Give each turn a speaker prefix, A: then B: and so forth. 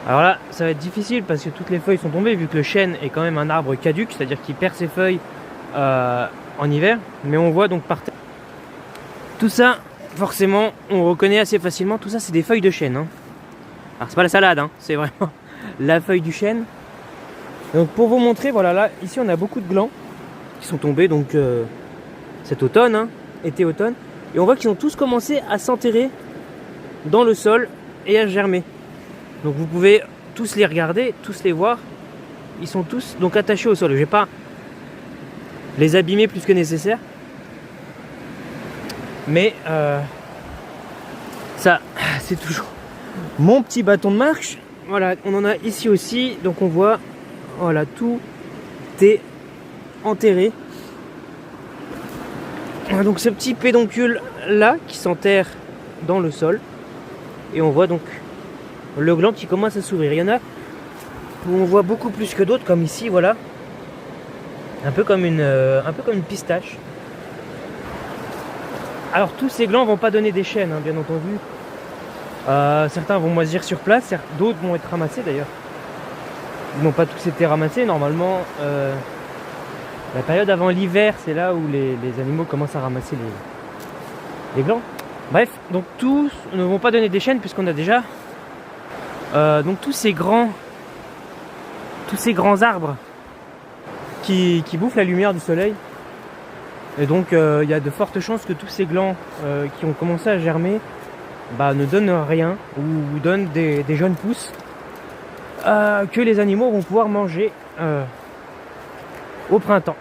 A: Alors là, ça va être difficile parce que toutes les feuilles sont tombées vu que le chêne est quand même un arbre caduc, c'est-à-dire qu'il perd ses feuilles en hiver. Mais on voit donc par terre. Tout ça, forcément, on reconnaît assez facilement. Tout ça, c'est des feuilles de chêne. Hein. Alors, c'est pas la salade, hein, c'est vraiment la feuille du chêne. Donc, pour vous montrer, voilà, là, ici, on a beaucoup de glands qui sont tombés donc cet automne, hein, été-automne. Et on voit qu'ils ont tous commencé à s'enterrer dans le sol et à germer. Donc vous pouvez tous les regarder, tous les voir. Ils sont tous donc attachés au sol. Je ne vais pas les abîmer plus que nécessaire. Mais ça, c'est toujours mon petit bâton de marche. Voilà, on en a ici aussi. Donc on voit, voilà, tout est enterré. Donc ce petit pédoncule là qui s'enterre dans le sol. Et on voit donc le gland qui commence à s'ouvrir. Il y en a où on voit beaucoup plus que d'autres, comme ici, voilà. Un peu comme une pistache. Alors tous ces glands vont pas donner des chênes, hein, bien entendu. Certains vont moisir sur place, d'autres vont être ramassés d'ailleurs. Ils n'ont pas tous été ramassés. Normalement, la période avant l'hiver, c'est là où les animaux commencent à ramasser les glands. Bref, donc tous ne vont pas donner des chênes puisqu'on a déjà donc tous ces grands arbres qui bouffent la lumière du soleil. Et donc il y a de fortes chances que tous ces glands qui ont commencé à germer ne donnent rien ou donnent des jeunes pousses que les animaux vont pouvoir manger au printemps.